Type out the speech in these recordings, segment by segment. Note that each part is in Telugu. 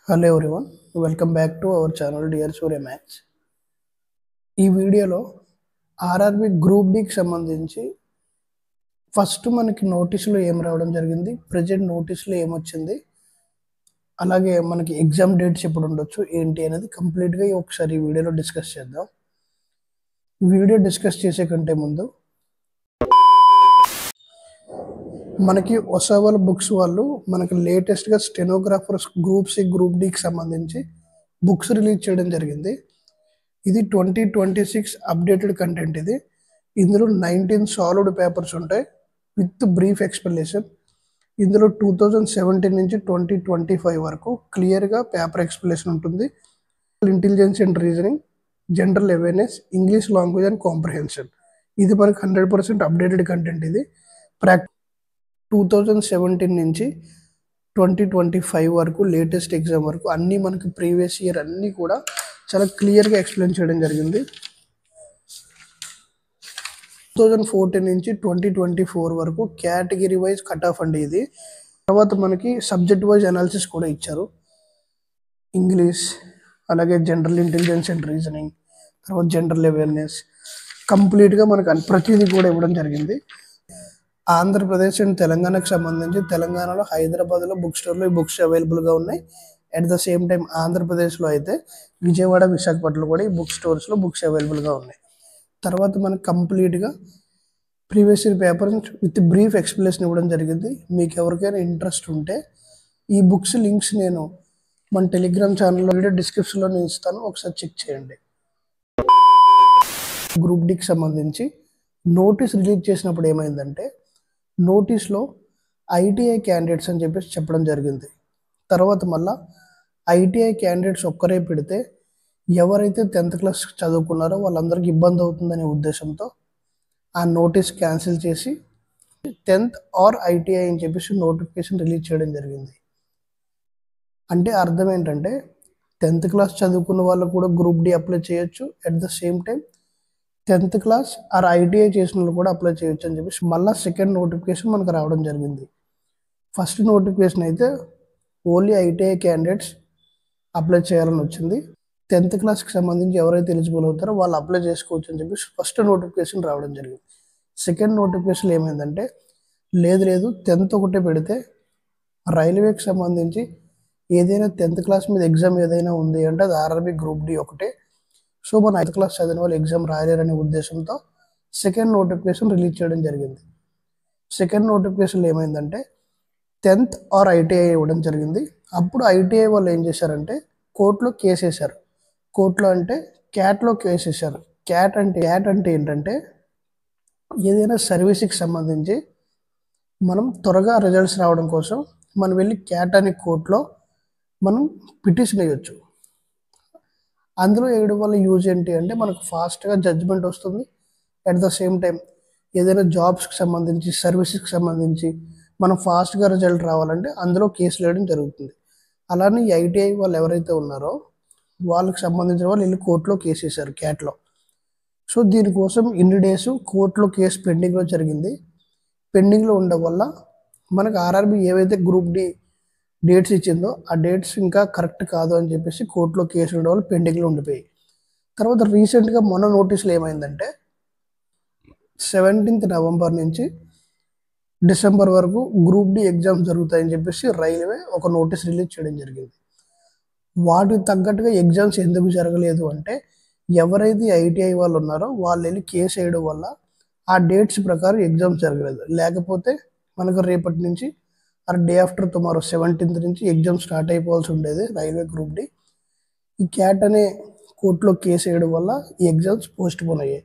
Hello everyone, welcome back to our channel dear Surya maths. ఈ వీడియోలో ఆర్ఆర్బి గ్రూప్ డికి సంబంధించి ఫస్ట్ మనకి నోటీసులో ఏం రావడం జరిగింది, ప్రజెంట్ నోటీసులో ఏమొచ్చింది, అలాగే మనకి ఎగ్జామ్ డేట్స్ ఎప్పుడు ఉండొచ్చు ఏంటి అనేది కంప్లీట్గా ఒకసారి ఈ వీడియోలో డిస్కస్ చేద్దాం. వీడియో డిస్కస్ చేసే కంటే ముందు మనకి ఒసావల్ బుక్స్ వాళ్ళు మనకి లేటెస్ట్గా స్టెనోగ్రాఫర్స్ గ్రూప్ సి గ్రూప్ డికి సంబంధించి బుక్స్ రిలీజ్ చేయడం జరిగింది. ఇది 2026 అప్డేటెడ్ కంటెంట్. ఇందులో 19 సాల్వ్డ్ పేపర్స్ ఉంటాయి విత్ బ్రీఫ్ ఎక్స్ప్లెనేషన్. ఇందులో 2017 నుంచి 2025 వరకు క్లియర్గా పేపర్ ఎక్స్ప్లెనేషన్ ఉంటుంది. Intelligence and reasoning, general awareness, English language and comprehension. ఇది మనకి 100% అప్డేటెడ్ కంటెంట్. ఇది 2017 నుంచి 2025 వరకు లేటెస్ట్ ఎగ్జామ్ వరకు అన్నీ మనకి ప్రీవియస్ ఇయర్ అన్నీ కూడా చాలా క్లియర్గా ఎక్స్ప్లెయిన్ చేయడం జరిగింది. 2014 నుంచి 2024 వరకు కేటగిరీ వైజ్ కట్ ఆఫ్ అండి ఇది. తర్వాత మనకి సబ్జెక్ట్ వైజ్ అనాలిసిస్ కూడా ఇచ్చారు. ఇంగ్లీష్, అలాగే జనరల్ ఇంటెలిజెన్స్ అండ్ రీజనింగ్, తర్వాత జనరల్ అవేర్నెస్ కంప్లీట్గా మనకు ప్రతిదీ కూడా ఇవ్వడం జరిగింది. ఆంధ్రప్రదేశ్ అండ్ తెలంగాణకు సంబంధించి తెలంగాణలో హైదరాబాద్లో బుక్ స్టోర్లో ఈ బుక్స్ అవైలబుల్గా ఉన్నాయి. అట్ ద సేమ్ టైం ఆంధ్రప్రదేశ్లో అయితే విజయవాడ, విశాఖపట్నంలో కూడా ఈ బుక్ స్టోర్స్లో బుక్స్ అవైలబుల్గా ఉన్నాయి. తర్వాత మనకు కంప్లీట్గా previous year paper with brief explanation ఇవ్వడం జరిగింది. మీకు ఎవరికైనా ఇంట్రెస్ట్ ఉంటే ఈ బుక్స్ లింక్స్ నేను మన టెలిగ్రామ్ ఛానల్లో వీడియో డిస్క్రిప్షన్లో నేను ఇస్తాను, ఒకసారి చెక్ చేయండి. గ్రూప్ డికి సంబంధించి నోటీస్ రిలీజ్ చేసినప్పుడు ఏమైందంటే నోటీస్లో ఐటీఐ క్యాండిడేట్స్ అని చెప్పేసి చెప్పడం జరిగింది. తర్వాత మళ్ళీ ఐటీఐ క్యాండిడేట్స్ ఒక్కరే పెడితే ఎవరైతే 10th క్లాస్ చదువుకున్నారో వాళ్ళందరికీ ఇబ్బంది అవుతుందనే ఉద్దేశంతో ఆ నోటీస్ క్యాన్సిల్ చేసి 10th ఆర్ ఐటీఐ అని చెప్పేసి నోటిఫికేషన్ రిలీజ్ చేయడం జరిగింది. అంటే అర్థం ఏంటంటే 10th క్లాస్ చదువుకున్న వాళ్ళు కూడా గ్రూప్ డి అప్లై చేయొచ్చు, at the same time 10th class or ITI చేసిన వాళ్ళు కూడా అప్లై చేయొచ్చు అని చెప్పేసి మళ్ళీ సెకండ్ నోటిఫికేషన్ మనకు రావడం జరిగింది. ఫస్ట్ నోటిఫికేషన్ అయితే ఓన్లీ ఐటీఐ క్యాండిడేట్స్ అప్లై చేయాలని వచ్చింది. 10th క్లాస్కి సంబంధించి ఎవరైతే ఎలిజిబుల్ అవుతారో వాళ్ళు అప్లై చేసుకోవచ్చు అని చెప్పేసి ఫస్ట్ నోటిఫికేషన్ రావడం జరిగింది. సెకండ్ నోటిఫికేషన్ ఏమైందంటే లేదు 10th ఒకటే పెడితే రైల్వేకి సంబంధించి ఏదైనా 10th క్లాస్ మీద ఎగ్జామ్ ఏదైనా ఉంది అంటే అది ఆర్ఆర్బి గ్రూప్ డి ఒకటే. సో మన 9th క్లాస్ చదివిన వాళ్ళు ఎగ్జామ్ రాయలేరనే ఉద్దేశంతో సెకండ్ నోటిఫికేషన్ రిలీజ్ చేయడం జరిగింది. సెకండ్ నోటిఫికేషన్లో ఏమైందంటే 10th ఆర్ ఐటీఐ ఇవ్వడం జరిగింది. అప్పుడు ఐటీఐ వాళ్ళు ఏం చేశారంటే కోర్టులో కేసు వేశారు. కోర్టులో అంటే క్యాట్లో కేసు వేశారు. క్యాట్ అంటే ఏంటంటే ఏదైనా సర్వీస్కి సంబంధించి మనం త్వరగా రిజల్ట్స్ రావడం కోసం మనం వెళ్ళి క్యాట్ అనే కోర్టులో మనం పిటిషన్ వేయొచ్చు. అందులో వేయడం వల్ల యూజ్ ఏంటి అంటే మనకు ఫాస్ట్గా జడ్జిమెంట్ వస్తుంది. అట్ ద సేమ్ టైం ఏదైనా జాబ్స్కి సంబంధించి సర్వీసెస్కి సంబంధించి మనం ఫాస్ట్గా రిజల్ట్ రావాలంటే అందులో కేసులు వేయడం జరుగుతుంది. అలానే ఈ ఐటీఐ వాళ్ళు ఎవరైతే ఉన్నారో వాళ్ళకి సంబంధించిన వాళ్ళు వెళ్ళి కోర్టులో కేసు వేశారు క్యాట్లో. సో దీనికోసం ఇన్ని డేస్ కోర్టులో కేసు పెండింగ్లో జరిగింది. పెండింగ్లో ఉండడం వల్ల మనకు ఆర్ఆర్బి ఏవైతే గ్రూప్ డి డేట్స్ ఇచ్చిందో ఆ డేట్స్ ఇంకా కరెక్ట్ కాదు అని చెప్పేసి కోర్టులో కేసు ఉండడం వల్ల పెండింగ్లో ఉండిపోయి తర్వాత రీసెంట్గా మొన్న నోటీసులు ఏమైందంటే 17th నవంబర్ నుంచి డిసెంబర్ వరకు గ్రూప్ డి ఎగ్జామ్స్ జరుగుతాయని చెప్పేసి రైల్వే ఒక నోటీస్ రిలీజ్ చేయడం జరిగింది. వాటికి తగ్గట్టుగా ఎగ్జామ్స్ ఎందుకు జరగలేదు అంటే ఎవరైతే ఐటీఐ వాళ్ళు ఉన్నారో వాళ్ళు వెళ్ళి కేసు వేయడం వల్ల ఆ డేట్స్ ప్రకారం ఎగ్జామ్స్ జరగలేదు. లేకపోతే మనకు రేపటి నుంచి are day after tomorrow 17th నుంచి ఎగ్జామ్ స్టార్ట్ అయిపోవాల్సి ఉండేది రైల్వే గ్రూప్ డి. ఈ క్యాట్ అనే కోర్టులో కేసు వేయడం వల్ల ఈ ఎగ్జామ్స్ పోస్ట్ పోన్ అయ్యాయి.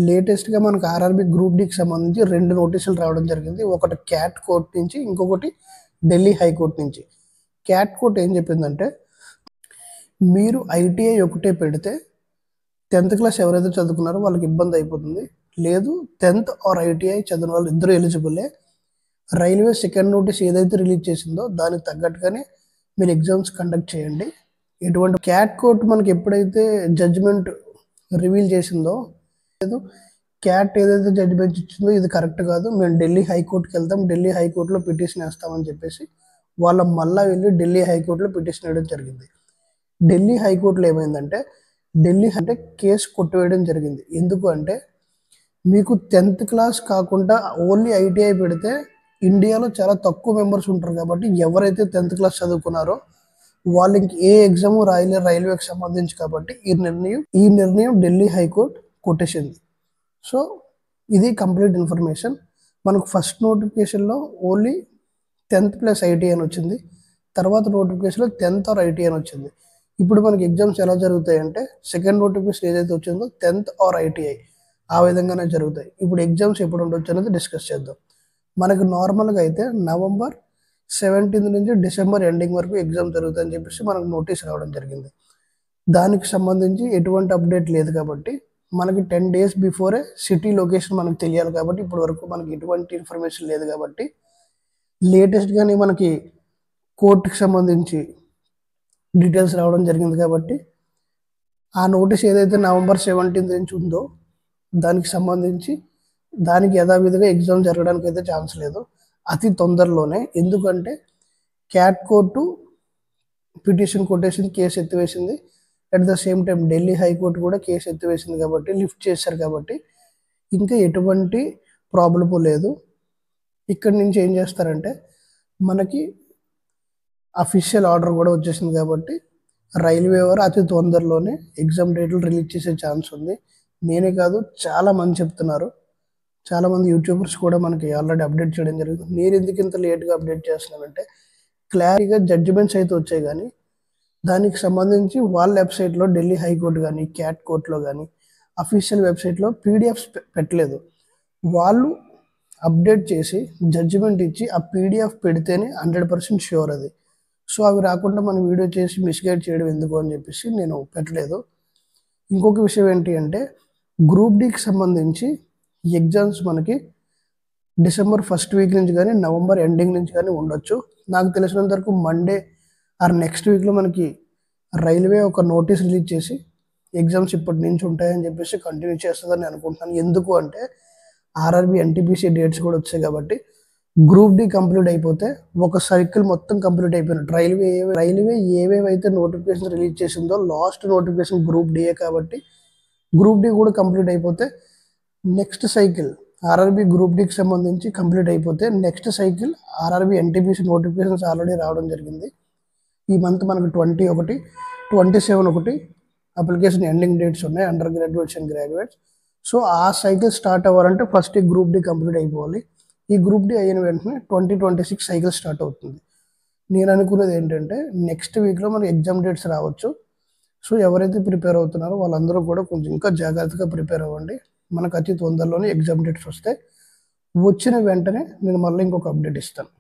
లేటెస్ట్గా మనకు ఆర్ఆర్బి గ్రూప్ డికి సంబంధించి 2 నోటీసులు రావడం జరిగింది. ఒకటి క్యాట్ కోర్ట్ నుంచి, ఇంకొకటి ఢిల్లీ హైకోర్టు నుంచి. క్యాట్ కోర్ట్ ఏం చెప్పిందంటే మీరు ఐటీఐ ఒకటే పెడితే 10th క్లాస్ ఎవరైతే చదువుకున్నారో వాళ్ళకి ఇబ్బంది అయిపోతుంది. లేదు 10th ఆర్ ఐటీఐ చదివిన వాళ్ళు ఇద్దరు ఎలిజిబులే. రైల్వే సెకండ్ నోటీస్ ఏదైతే రిలీజ్ చేసిందో దానికి తగ్గట్టుగానే మీరు ఎగ్జామ్స్ కండక్ట్ చేయండి. ఎటువంటి క్యాట్ కోర్ట్ మనకి ఎప్పుడైతే జడ్జిమెంట్ రివీల్ చేసిందో లేదు క్యాట్ ఏదైతే జడ్జిమెంట్ ఇచ్చిందో ఇది కరెక్ట్ కాదు, మేము ఢిల్లీ హైకోర్టుకి వెళ్తాం, ఢిల్లీ హైకోర్టులో పిటిషన్ వేస్తామని చెప్పేసి వాళ్ళ మళ్ళా వెళ్ళి ఢిల్లీ హైకోర్టులో పిటిషన్ వేయడం జరిగింది. ఢిల్లీ హైకోర్టులో ఏమైందంటే కేసు కొట్టివేయడం జరిగింది. ఎందుకు అంటే మీకు 10th క్లాస్ కాకుండా ఓన్లీ ఐటీఐ పెడితే ఇండియాలో చాలా తక్కువ మెంబర్స్ ఉంటారు కాబట్టి ఎవరైతే 10th క్లాస్ చదువుకున్నారో వాళ్ళు ఇంక ఏ ఎగ్జామ్ రాయలేరు రైల్వేకి సంబంధించి. కాబట్టి ఈ నిర్ణయం ఢిల్లీ హైకోర్టు కొట్టేసింది. సో ఇది కంప్లీట్ ఇన్ఫర్మేషన్. మనకు ఫస్ట్ నోటిఫికేషన్లో ఓన్లీ 10th ప్లస్ ఐటీఐ అని వచ్చింది. తర్వాత నోటిఫికేషన్లో 10th ఆర్ ఐటీఐ అని వచ్చింది. ఇప్పుడు మనకి ఎగ్జామ్స్ ఎలా జరుగుతాయి అంటే సెకండ్ నోటిఫికేషన్ ఏదైతే వచ్చిందో 10th ఆర్ ఐటీఐ ఆ విధంగానే జరుగుతాయి. ఇప్పుడు ఎగ్జామ్స్ ఎప్పుడు ఉండొచ్చు అనేది డిస్కస్ చేద్దాం. మనకు నార్మల్గా అయితే November 17 నుంచి December ఎండింగ్ వరకు ఎగ్జామ్ జరుగుతాయని చెప్పేసి మనకు నోటీస్ రావడం జరిగింది. దానికి సంబంధించి ఎటువంటి అప్డేట్ లేదు కాబట్టి మనకి 10 days బిఫోరే సిటీ లొకేషన్ మనకు తెలియాలి. కాబట్టి ఇప్పటి వరకు మనకి ఎటువంటి ఇన్ఫర్మేషన్ లేదు. కాబట్టి లేటెస్ట్గానే మనకి కోర్టుకి సంబంధించి డీటెయిల్స్ రావడం జరిగింది. కాబట్టి ఆ నోటీస్ ఏదైతే November 17 నుంచి ఉందో దానికి సంబంధించి దానికి యథావిధిగా ఎగ్జామ్ జరగడానికి అయితే ఛాన్స్ లేదు అతి తొందరలోనే. ఎందుకంటే క్యాట్ కోర్టు పిటిషన్ కొట్టేసింది, కేసు ఎత్తివేసింది. At the same time Delhi హైకోర్టు కూడా కేసు ఎత్తివేసింది కాబట్టి లిఫ్ట్ చేశారు. కాబట్టి ఇంకా ఎటువంటి ప్రాబ్లము లేదు. ఇక్కడి నుంచి ఏం చేస్తారంటే మనకి అఫీషియల్ ఆర్డర్ కూడా వచ్చేసింది. కాబట్టి రైల్వే వారు అతి తొందరలోనే ఎగ్జామ్ డేట్లు రిలీజ్ చేసే ఛాన్స్ ఉంది. నేనే కాదు చాలా మంది చెప్తున్నారు. చాలామంది యూట్యూబర్స్ కూడా మనకి ఆల్రెడీ అప్డేట్ చేయడం జరుగుతుంది. నేను ఎందుకు ఇంత లేట్గా అప్డేట్ చేస్తున్నానంటే క్లారిటీగా జడ్జిమెంట్స్ అయితే వచ్చాయి కానీ దానికి సంబంధించి వాళ్ళ వెబ్సైట్లో ఢిల్లీ హైకోర్టు కానీ క్యాట్ కోర్టులో కానీ అఫీషియల్ వెబ్సైట్లో పీడిఎఫ్స్ పెట్టలేదు. వాళ్ళు అప్డేట్ చేసి జడ్జిమెంట్ ఇచ్చి ఆ పీడిఎఫ్ పెడితేనే 100% ష్యూర్ అది. సో అవి రాకుండా మనం వీడియో చేసి మిస్గైడ్ చేయడం ఎందుకు అని చెప్పేసి నేను పెట్టలేదు. ఇంకొక విషయం ఏంటి అంటే గ్రూప్ డీకి సంబంధించి ఎగ్జామ్స్ మనకి December 1st వీక్ నుంచి కానీ November ఎండింగ్ నుంచి కానీ ఉండొచ్చు. నాకు తెలిసినంత వరకు మండే ఆర్ నెక్స్ట్ వీక్లో మనకి రైల్వే ఒక నోటీస్ రిలీజ్ చేసి ఎగ్జామ్స్ ఇప్పటి నుంచి ఉంటాయని చెప్పేసి కంటిన్యూ చేస్తుందని అనుకుంటున్నాను. ఎందుకు అంటే ఆర్ఆర్బి ఎన్టీపీసీ డేట్స్ కూడా వచ్చాయి. కాబట్టి గ్రూప్ డి కంప్లీట్ అయిపోతే ఒక సైకిల్ మొత్తం కంప్లీట్ అయిపోయినట్టు. రైల్వే ఏవేవైతే నోటిఫికేషన్ రిలీజ్ చేసిందో లాస్ట్ నోటిఫికేషన్ గ్రూప్ డిఏ. కాబట్టి గ్రూప్ డి కూడా కంప్లీట్ అయిపోతే నెక్స్ట్ సైకిల్ ఆర్ఆర్బి గ్రూప్ డికి సంబంధించి కంప్లీట్ అయిపోతే next cycle RRB NTPC notifications already రావడం జరిగింది. ఈ మంత్ మనకు 21, 27 ఒకటి అప్లికేషన్ ఎండింగ్ డేట్స్ ఉన్నాయి under graduates and graduates. So ఆ సైకిల్ స్టార్ట్ అవ్వాలంటే ఫస్ట్ ఈ గ్రూప్ డి కంప్లీట్ అయిపోవాలి. ఈ గ్రూప్ డి అయిన వెంటనే 2026 సైకిల్ స్టార్ట్ అవుతుంది. నేను అనుకునేది ఏంటంటే నెక్స్ట్ వీక్లో మనకి ఎగ్జామ్ డేట్స్ రావచ్చు. సో ఎవరైతే ప్రిపేర్ అవుతున్నారో వాళ్ళందరూ కూడా కొంచెం ఇంకా జాగ్రత్తగా ప్రిపేర్ అవ్వండి. మనకు అతి తొందరలోనే ఎగ్జామ్ డేట్స్ వస్తాయి. వచ్చిన వెంటనే నేను మళ్ళీ ఇంకొక అప్డేట్ ఇస్తాను.